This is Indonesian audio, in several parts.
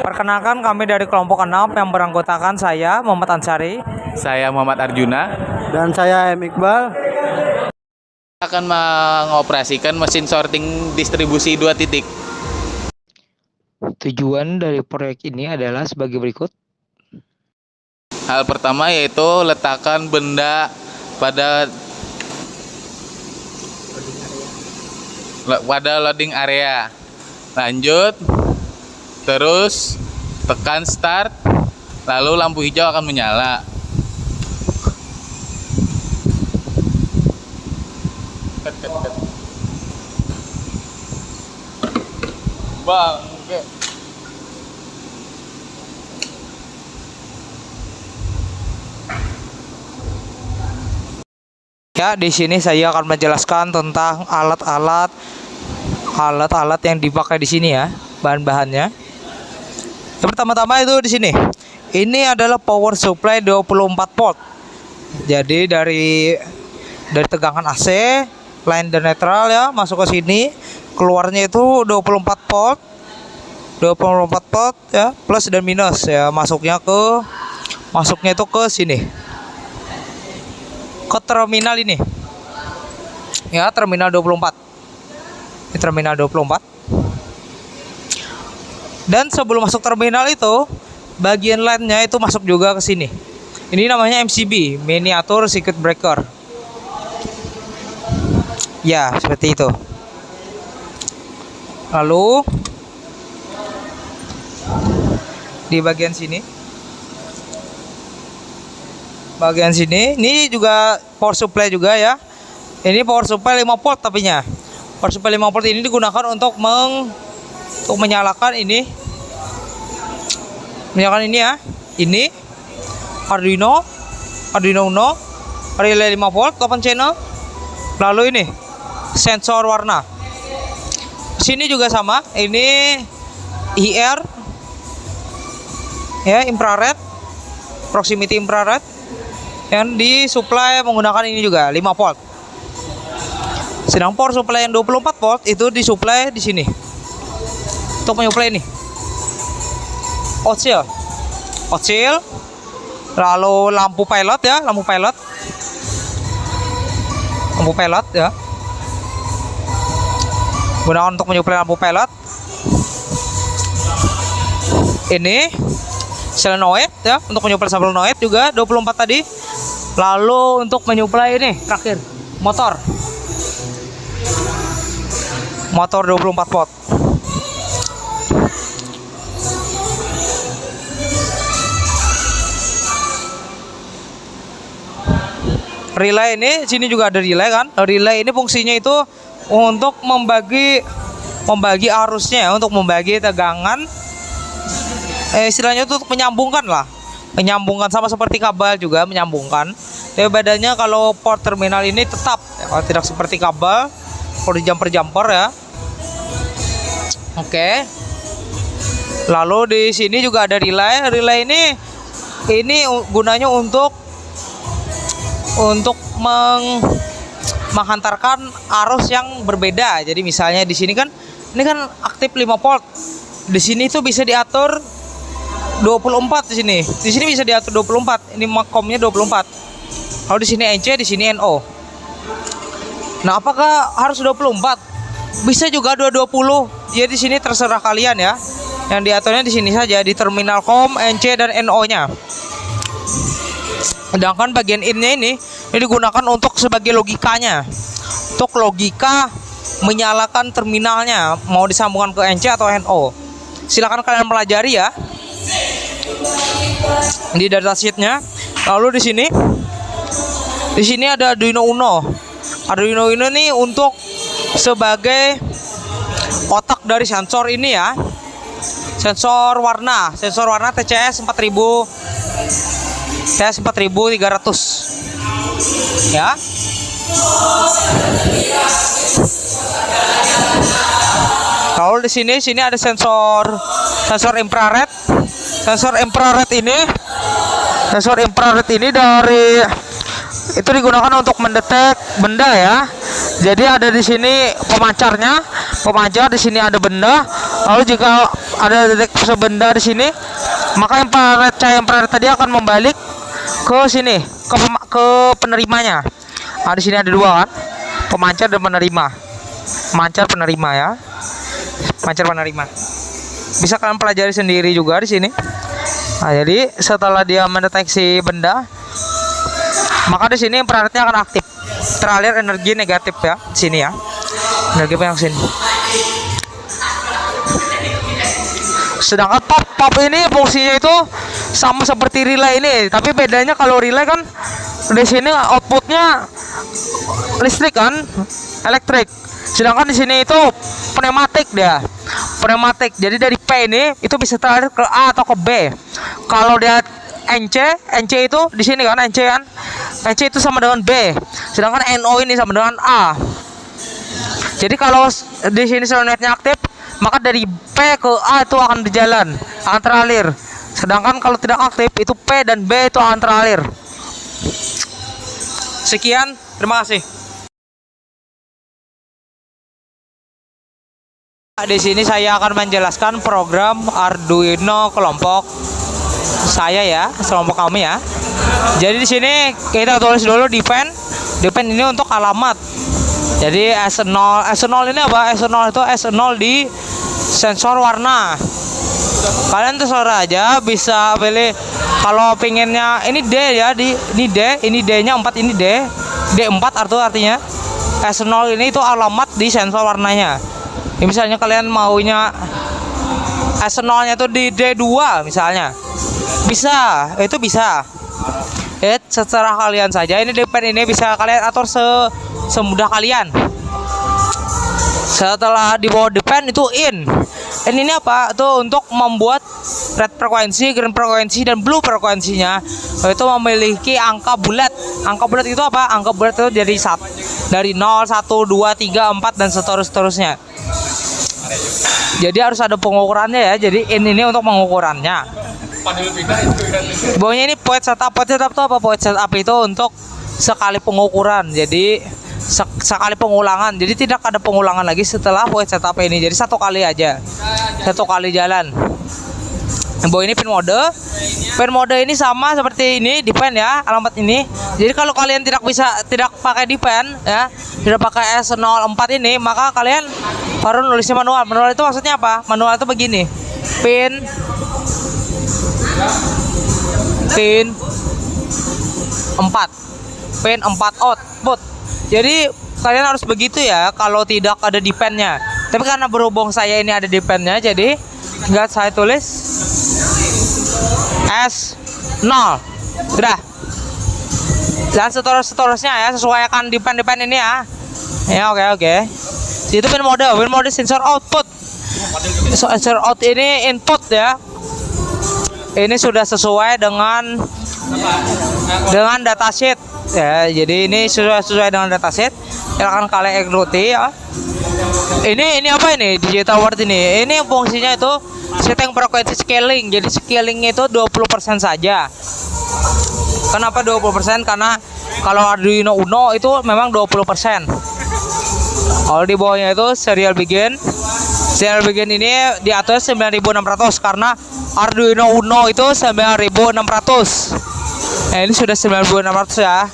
Perkenalkan kami dari kelompok 6 yang beranggotakan saya Muhammad Ansari. Saya Muhammad Arjuna. Dan saya M. Iqbal. Akan mengoperasikan mesin sorting distribusi 2 titik. Tujuan dari proyek ini adalah sebagai berikut. Hal pertama yaitu letakkan benda pada loading area. Lanjut, terus tekan start, lalu lampu hijau akan menyala. Bang, oke. Ya, di sini saya akan menjelaskan tentang alat-alat yang dipakai di sini ya, bahan-bahannya. Yang pertama-tama itu di sini. Ini adalah power supply 24 volt. Jadi dari tegangan AC, line dan netral ya, masuk ke sini, keluarnya itu 24 volt. 24 volt ya, plus dan minus ya, masuknya itu ke sini. Ke terminal ini ya, terminal 24. Ini terminal 24. Dan sebelum masuk terminal itu, bagian line-nya itu masuk juga ke sini. Ini namanya MCB, miniatur circuit breaker. Ya, seperti itu. Lalu di bagian sini ini juga power supply juga ya. Ini power supply 5 volt tapinya. Power supply 5 volt ini digunakan untuk menyalakan ini. Menyalakan ini ya. Ini Arduino Uno, relay 5 volt 8 channel. Lalu ini sensor warna. Sini juga sama. Ini IR ya, infrared, proximity infrared, yang disuplai menggunakan ini juga 5 volt. Sedang power supply yang 24 volt itu disuplai di sini untuk menyuplai ini oscil, lalu lampu pilot ya, lampu pilot ya, gunakan untuk menyuplai lampu pilot. Ini solenoid ya, untuk menyuplai solenoid juga 24 tadi. Lalu untuk menyuplai ini terakhir motor 24 volt. Relay ini, sini juga ada relay kan. Relay ini fungsinya itu untuk membagi arusnya, untuk membagi tegangan. Istilahnya itu untuk menyambungkan sama seperti kabel juga menyambungkan. Tapi bedanya kalau port terminal ini tetap ya, kalau tidak seperti kabel, kalau di jumper ya. Oke. Lalu di sini juga ada relay. Relay ini gunanya untuk menghantarkan arus yang berbeda. Jadi misalnya di sini kan ini kan aktif 5 volt. Di sini tuh bisa diatur 24 di sini. Di sini bisa diatur 24. Ini makomnya 24. Kalau di sini NC, di sini NO. Nah, apakah harus 24? Bisa juga 220. Ya di sini terserah kalian ya. Yang diaturnya di sini saja, di terminal COM, NC dan NO-nya. Sedangkan bagian in-nya ini digunakan untuk sebagai logikanya. Untuk logika menyalakan terminalnya, mau disambungkan ke NC atau NO. Silakan kalian pelajari ya di datasheetnya. Lalu di sini ada Arduino Uno. Arduino Uno ini untuk sebagai otak dari sensor ini ya. Sensor warna TCS 4300 ya. Kalau di sini ada sensor infrared. Sensor infrared ini dari itu digunakan untuk mendetek benda ya. Jadi ada di sini pemancar di sini ada benda. Lalu jika ada deteksi benda di sini, maka cahaya infrared tadi akan membalik ke sini, ke penerimanya. Nah, di sini ada dua kan, pemancar dan penerima. Pemancar penerima ya. Pemancar penerima. Bisa kalian pelajari sendiri juga di sini. Nah, jadi setelah dia mendeteksi benda, maka di sini infrarednya akan aktif. Teralir energi negatif ya, di sini ya. Energi yang sini. Sedangkan pop ini fungsinya itu sama seperti relay ini, tapi bedanya kalau relay kan di sini outputnya listrik kan, elektrik. Sedangkan di sini itu pneumatik dia, pneumatik. Jadi dari P ini itu bisa teralir ke A atau ke B. Kalau dia NC itu di sini kan, NC itu sama dengan B. Sedangkan NO ini sama dengan A. Jadi kalau di sini solenoidnya aktif, maka dari P ke A itu akan berjalan, akan teralir. Sedangkan kalau tidak aktif, itu P dan B itu akan teralir. Sekian, terima kasih. Di sini saya akan menjelaskan program Arduino kelompok saya ya, kelompok kami ya. Jadi di sini kita tulis dulu define ini untuk alamat. Jadi S0 ini apa? S0 itu S0 di sensor warna. Kalian terserah aja, bisa pilih kalau pinginnya ini D ya, ini D-nya 4, ini D4 artinya S0 ini itu alamat di sensor warnanya. Ya, misalnya kalian maunya S0-nya itu di D2 misalnya. Bisa, itu bisa. Secara kalian saja, ini depend ini bisa kalian atur semudah kalian. Setelah di bawah depend itu in ini apa tuh, untuk membuat red frekuensi, green frekuensi, dan blue frekuensinya itu memiliki angka bulat. Angka bulat itu apa? Angka bulat itu dari 0, 1, 2, 3, 4 dan seterusnya. Jadi harus ada pengukurannya ya. Jadi ini untuk pengukurannya. Bawahnya ini point setup. Point setup itu apa? Point setup itu untuk sekali pengukuran. Jadi sekali pengulangan. Jadi tidak ada pengulangan lagi setelah point setup ini. Jadi satu kali aja. Satu kali jalan. Bawah ini pin mode. Pin mode ini sama seperti ini, depend ya, alamat ini. Jadi kalau kalian tidak pakai depend ya, tidak pakai S04 ini, maka kalian baru nulisnya manual. Manual itu maksudnya apa? Manual itu begini. Pin 4 output. Jadi kalian harus begitu ya kalau tidak ada dependnya. Tapi karena berhubung saya ini ada dependnya, jadi tinggal saya tulis S0. Sudah. Dan seterusnya ya, sesuaikan depend ini ya. Ya oke. Itu pin mode sensor output. Sensor out ini input ya. Ini sudah sesuai dengan datasheet ya. Jadi ini sudah sesuai dengan datasheet yang akan kalian ikuti ya. Ini apa ini? Digital word ini. Ini fungsinya itu setting frekuensi scaling. Jadi scalingnya itu 20% saja. Kenapa 20%? Karena kalau Arduino Uno itu memang 20%. Kalau di bawahnya itu serial begin. Serial begin ini diatur 9600 karena Arduino Uno itu 9600. Nah, ini sudah 9600 ya.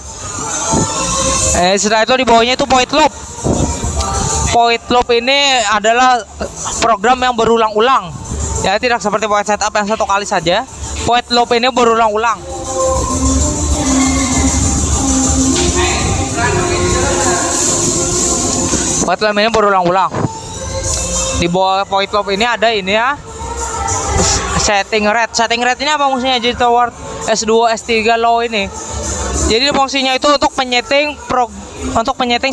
Setelah itu di bawahnya itu point loop. Point loop ini adalah program yang berulang-ulang. Ya, tidak seperti point setup yang satu kali saja. Point loop ini berulang-ulang. Point loop ini berulang-ulang. Di bawah point loop ini ada ini ya, setting rate. Setting rate ini apa fungsinya? Jadi toward S2 S3 low ini. Jadi fungsinya itu untuk penyeting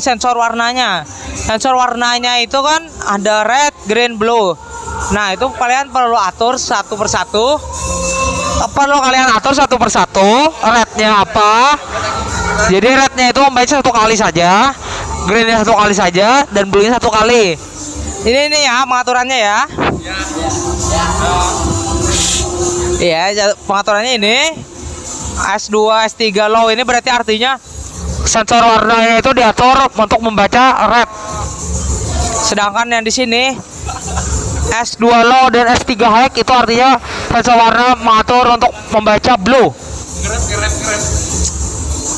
sensor warnanya. Sensor warnanya itu kan ada red, green, blue. Nah, itu kalian perlu atur satu persatu. Rednya apa? Jadi rednya itu membaca satu kali saja, greennya satu kali saja, dan blue-nya satu kali. Ini ya pengaturannya ya. Iya, pengaturannya ini S2 S3 low ini berarti artinya sensor warnanya itu diatur untuk membaca red. Sedangkan yang di sini S2 low dan S3 high itu artinya sensor warna mengatur untuk membaca blue.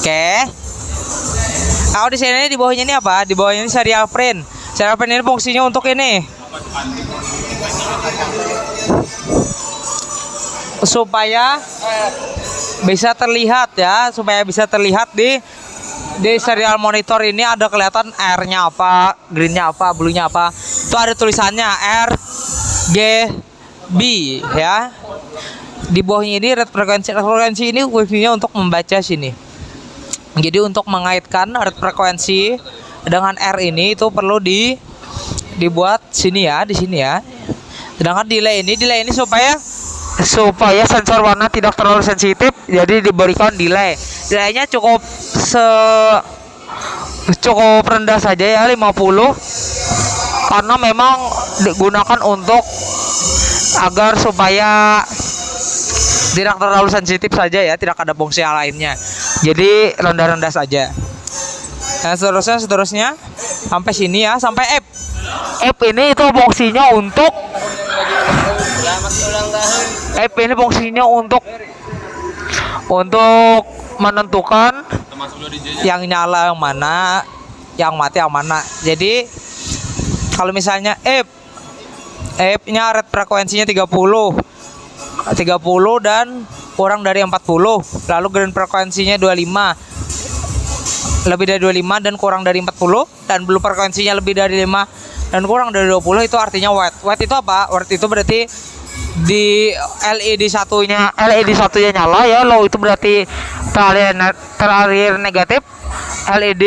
Oke. Kalau di sini di bawahnya ini apa? Di bawahnya ini serial print. Serial print ini fungsinya untuk ini. Supaya bisa terlihat ya, supaya bisa terlihat di serial monitor ini ada kelihatan R-nya apa, green-nya apa, blue-nya apa. Itu ada tulisannya R G B ya. Di bawahnya ini red frekuensi ini fungsinya untuk membaca sini. Jadi untuk mengaitkan red frekuensi dengan R ini itu perlu dibuat sini ya, di sini ya. Sedangkan delay ini supaya sensor warna tidak terlalu sensitif, jadi diberikan delay. Delaynya cukup rendah saja ya, 50, karena memang digunakan untuk agar supaya tidak terlalu sensitif saja ya, tidak ada fungsi lainnya. Jadi rendah-rendah saja. Dan seterusnya sampai sini ya, sampai F. F ini itu fungsinya untuk menentukan yang nyala yang mana, yang mati yang mana. Jadi kalau misalnya F-nya red frekuensinya 30 dan kurang dari 40, lalu green frekuensinya 25, lebih dari 25 dan kurang dari 40, dan blue frekuensinya lebih dari 5 dan kurang dari 20, itu artinya white. White itu apa? White itu berarti di LED satunya nyala ya, low itu berarti terakhir negatif, LED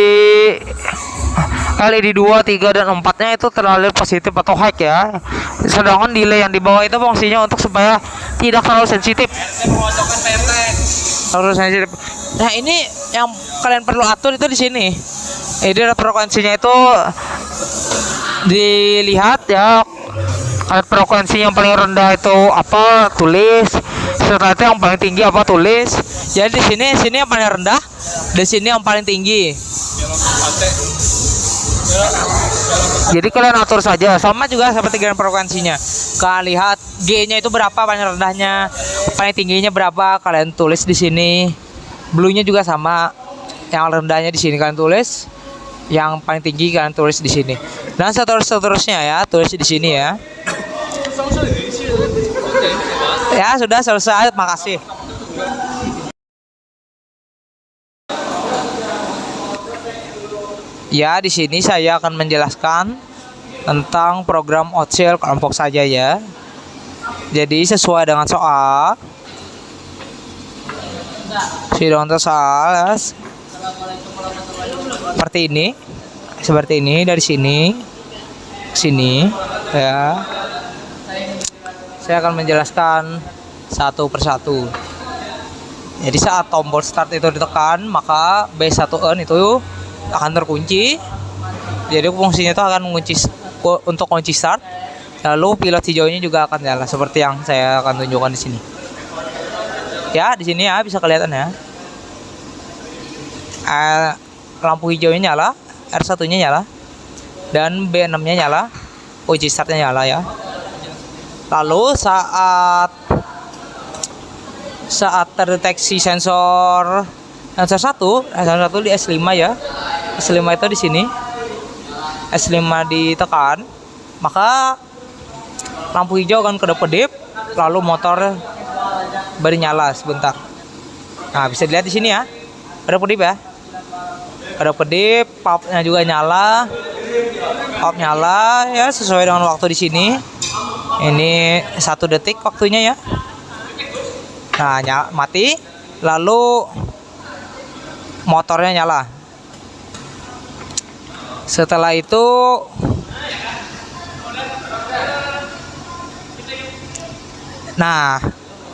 2, 3 dan 4-nya itu terlalu positif atau high ya. Sedangkan delay yang di bawah itu fungsinya untuk supaya tidak terlalu sensitif. Nah, ini yang kalian perlu atur itu di sini. Jadi frekuensinya itu dilihat ya. Frekuensi yang paling rendah itu apa, tulis. Setelah itu yang paling tinggi apa, tulis. Jadi di sini yang paling rendah, di sini yang paling tinggi. Jadi kalian atur saja, sama juga seperti grand frekuensinya. Kalian lihat G-nya itu berapa, paling rendahnya, paling tingginya berapa, kalian tulis di sini. Blue-nya juga sama, yang rendahnya di sini kalian tulis, yang paling tinggi kalian tulis di sini. Dan seterusnya ya, tulis di sini ya. Ya sudah selesai, makasih. Ya, di sini saya akan menjelaskan tentang program Outshell kelompok saja ya. Jadi sesuai dengan soal. Ya. Seperti ini dari sini ke sini ya. Saya akan menjelaskan satu persatu. Jadi saat tombol start itu ditekan, maka B1N itu akan terkunci. Jadi fungsinya itu akan untuk kunci start. Lalu pilot hijaunya juga akan nyala seperti yang saya akan tunjukkan di sini. Ya, di sini ya bisa kelihatan ya. Lampu hijaunya nyala, R1-nya nyala, dan B6-nya nyala, kunci startnya nyala ya. Lalu saat terdeteksi sensor 1 di S5 ya. S5 itu di sini. S5 ditekan, maka lampu hijau akan kedap-kedip, lalu motor bernyala sebentar. Nah, bisa dilihat di sini ya. Kedap-kedip ya. Kedap-kedip, pop-nya juga nyala. Pop nyala ya sesuai dengan waktu di sini. Ini 1 detik waktunya ya. Nah, mati, lalu motornya nyala. Setelah itu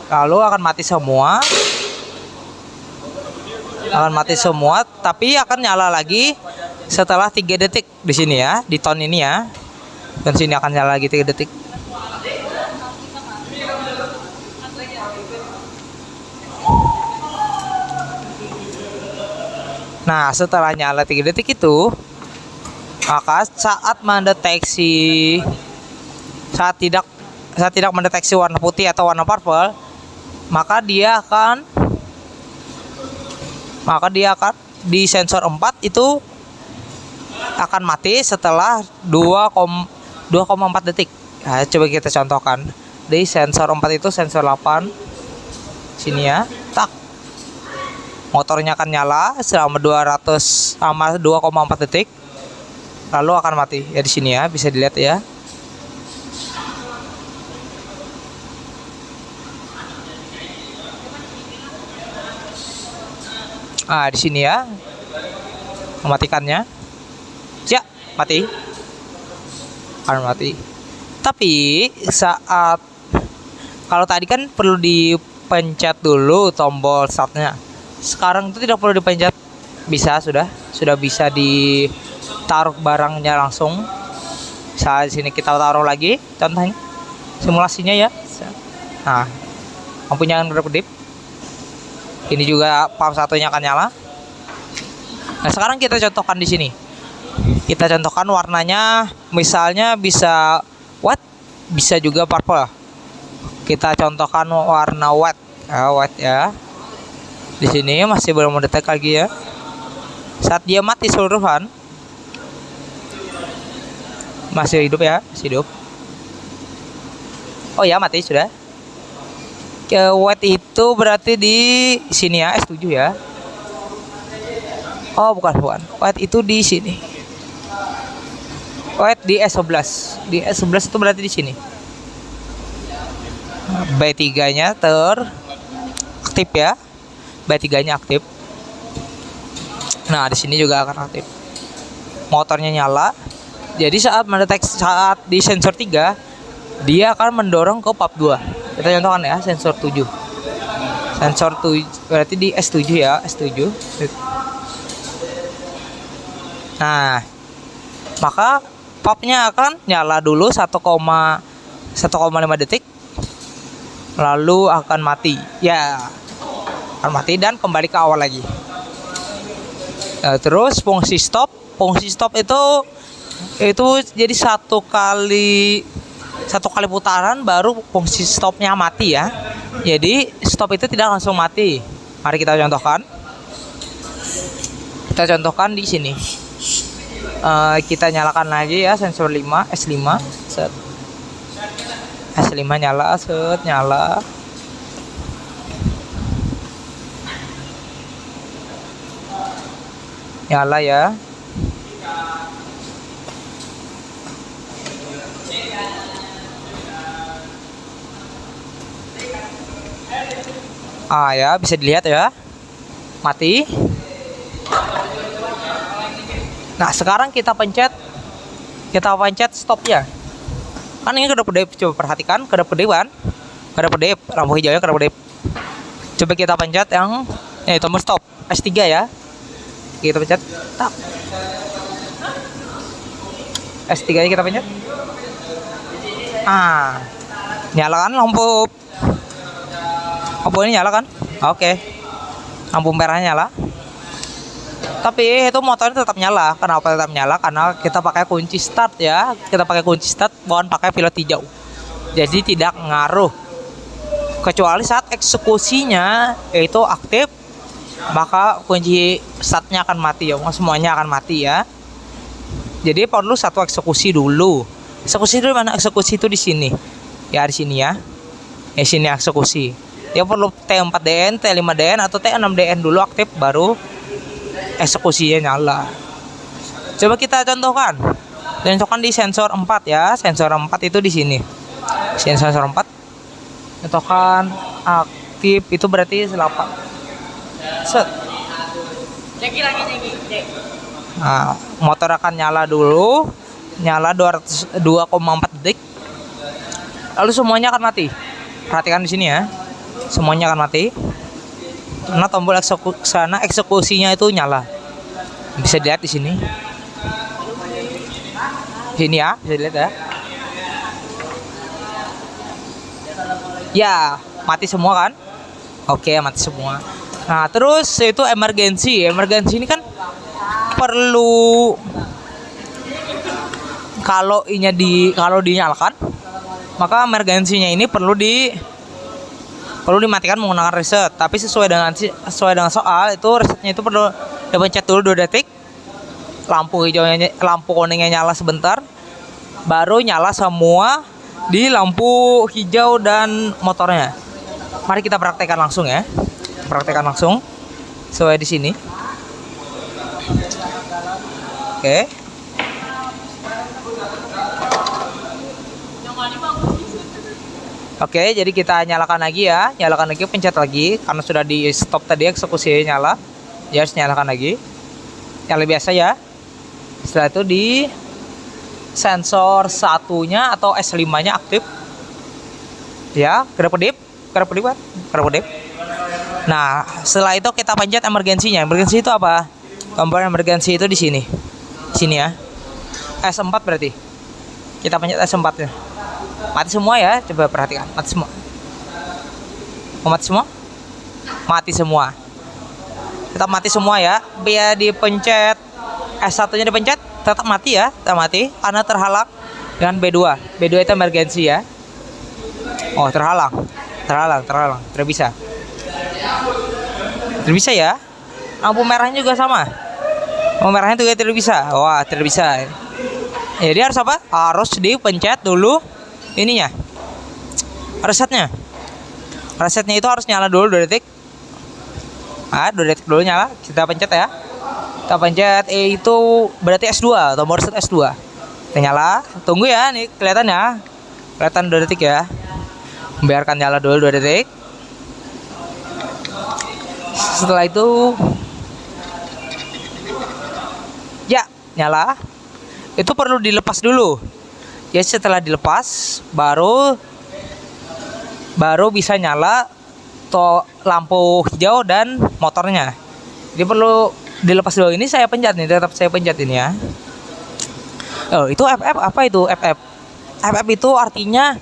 lalu akan mati semua. Tapi akan nyala lagi setelah 3 detik di sini ya, di ton ini ya. Dan sini akan nyala lagi 3 detik. Nah, setelah nyala 3 detik itu, maka saat mendeteksi saat tidak mendeteksi warna putih atau warna purple, maka dia akan di sensor 4 itu akan mati setelah 2,4 detik. Nah, coba kita contohkan. Di sensor 4 itu sensor 8 sini ya. Tak. Motornya akan nyala selama 2,4 detik. Lalu akan mati. Ya di sini ya, bisa dilihat ya. Ah, di sini ya. Mematikannya. Ya, mati. Akan mati. Tapi saat kalau tadi kan perlu dipencet dulu tombol startnya. Sekarang itu tidak perlu dipencet. Sudah bisa ditaruh barangnya langsung. Saat sini kita taruh lagi contohnya. Simulasinya ya. Nah, lampunya akan berkedip. Ini juga pump satunya akan nyala. Nah, sekarang kita contohkan di sini. Kita contohkan warnanya, misalnya bisa white, bisa juga purple. Kita contohkan warna white, white ya. Di sini masih belum mendetek lagi ya. Saat dia mati seluruhan, masih hidup ya, masih hidup. Oh ya, mati sudah. White itu berarti di sini ya, S7 ya. Oh, bukan. White itu di sini. White di S11. Di S11 itu berarti di sini. B3-nya aktif ya. B3-nya aktif. Nah, di sini juga akan aktif. Motornya nyala. Jadi saat di sensor 3, dia akan mendorong ke pap 2. Kita contohkan ya, sensor 7. Sensor 7 berarti di S7 ya, S7. Nah, maka popnya akan nyala dulu 1,5 detik, lalu akan mati. Ya, akan mati dan kembali ke awal lagi. Nah, terus fungsi stop itu jadi satu kali putaran baru fungsi stopnya mati ya. Jadi stop itu tidak langsung mati. Mari kita contohkan. Kita contohkan di sini. Kita nyalakan lagi ya sensor 5 S5 set. S5 nyala, set nyala. Nyala ya. Ya bisa dilihat ya, mati. Nah, sekarang kita pencet stopnya. Kan ini kedap-kedip, coba perhatikan kedap-kedip kan, kedap-kedip lampu hijaunya kedap-kedip. Coba kita pencet yang tombol stop S3 ya. Kita pencet, tak. S3 nya kita pencet. Nyala kan lampu ini nyala kan? Oke. Lampu merahnya nyala. Tapi itu motornya tetap nyala. Kenapa tetap nyala? Karena kita pakai kunci start ya. Kita pakai kunci start, bukan pakai pilot hijau. Jadi tidak ngaruh. Kecuali saat eksekusinya itu aktif, maka kunci startnya akan mati ya. Semuanya akan mati ya. Jadi perlu satu eksekusi dulu. Eksekusi dulu mana? Eksekusi itu di sini. Ya di sini ya. Di sini eksekusi. Dia perlu T4DN, T5DN atau T6DN dulu aktif, baru eksekusinya nyala. Coba kita contohkan. Contohkan di sensor 4 ya. Sensor 4 itu di sini. Sensor 4. Contohkan aktif itu berarti 8. Set. Nah, motor akan nyala dulu. Nyala 2,4 detik. Lalu semuanya akan mati. Perhatikan di sini ya. Semuanya akan mati. Karena tombol eksekusinya itu nyala. Bisa dilihat di sini. Sini ya, bisa dilihat ya. Ya, mati semua kan? Oke, mati semua. Nah, terus itu emergency. Emergency ini kan perlu kalau dinyalakan maka emergensinya ini perlu dimatikan menggunakan reset. Tapi sesuai dengan soal itu resetnya itu perlu dipencet dulu 2 detik. Lampu kuningnya nyala sebentar, baru nyala semua di lampu hijau dan motornya. Mari kita praktekkan langsung ya. Praktekkan langsung sesuai di sini. Oke. Oke, jadi kita nyalakan lagi ya. Nyalakan lagi, pencet lagi karena sudah di stop tadi eksekusinya nyala. Ya, harus nyalakan lagi. Yang biasa ya. Setelah itu di sensor satunya atau S5-nya aktif. Ya, kedap-kedip. Nah, setelah itu kita pencet emergensinya. Emergensi itu apa? Tombol emergensi itu di sini. Sini ya. S4 berarti. Kita pencet S4-nya. Mati semua ya, coba perhatikan. Mati semua. Mati semua? Mati semua. Tetap mati semua ya. Biar dipencet S1-nya dipencet, tetap mati ya, tetap mati karena terhalang dengan B2. B2 itu emergensi ya. Oh, terhalang. Tidak bisa. Tidak bisa ya. Lampu merahnya juga sama. Lampu merahnya juga tidak bisa. Wah, tidak bisa. Jadi harus apa? Harus dipencet dulu ininya. Resetnya. Resetnya itu harus nyala dulu 2 detik. 2 detik dulu nyala. Kita pencet ya. Kita pencet itu berarti S2, tombol reset S2. Kita nyala, tunggu ya, nih kelihatan ya. Kelihatan 2 detik ya. Biarkan nyala dulu 2 detik. Setelah itu ya, nyala. Itu perlu dilepas dulu. Ya, setelah dilepas baru bisa nyala lampu hijau dan motornya. Jadi perlu dilepas dulu. Ini saya pencet nih, tetap saya pencet ini ya. Oh, itu FF apa itu FF? FF itu artinya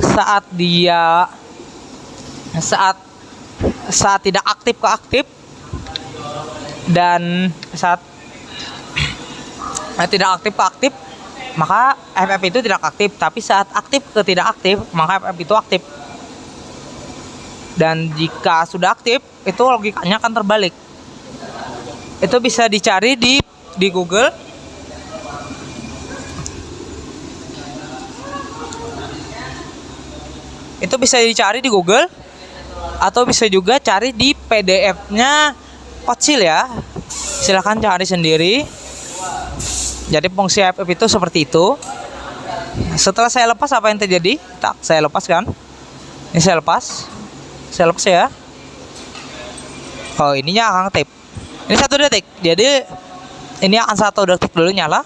saat tidak aktif ke aktif, dan saat tidak aktif ke aktif maka FF itu tidak aktif, tapi saat aktif ke tidak aktif maka FF itu aktif. Dan jika sudah aktif itu logikanya akan terbalik. Itu bisa dicari di Google. Itu bisa dicari di Google atau bisa juga cari di PDF-nya Kocil ya. Silahkan cari sendiri. Jadi fungsi FF itu seperti itu. Setelah saya lepas apa yang terjadi? Tak, saya lepaskan. Ini saya lepas. Saya lepas ya. Oh, ininya akan aktif. Ini 1 detik. Jadi ini akan 1 detik dulu nyala.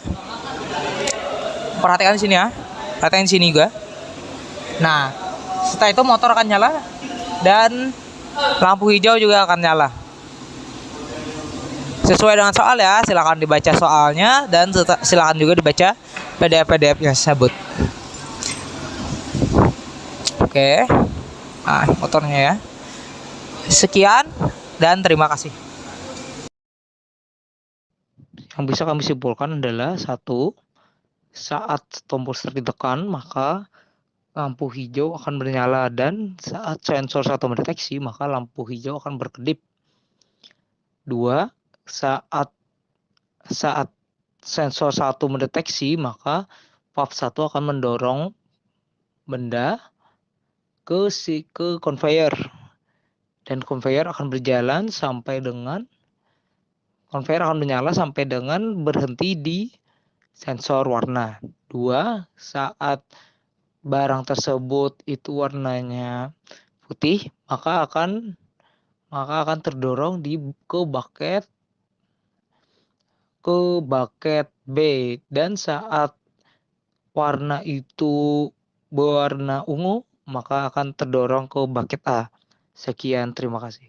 Perhatikan di sini ya. Perhatikan di sini juga. Nah, setelah itu motor akan nyala dan lampu hijau juga akan nyala. Sesuai dengan soal ya. Silakan dibaca soalnya dan silakan juga dibaca PDF-nya tersebut. Oke. Nah, motornya ya. Sekian dan terima kasih. Yang bisa kami simpulkan adalah 1, saat tombol start ditekan maka lampu hijau akan bernyala, dan saat sensor 1 mendeteksi maka lampu hijau akan berkedip. 2, saat sensor 1 mendeteksi maka valve 1 akan mendorong benda ke conveyor, dan conveyor akan menyala sampai dengan berhenti di sensor warna. 2, saat barang tersebut itu warnanya putih maka akan terdorong ke bucket B, dan saat warna itu berwarna ungu maka akan terdorong ke bucket A. Sekian, terima kasih.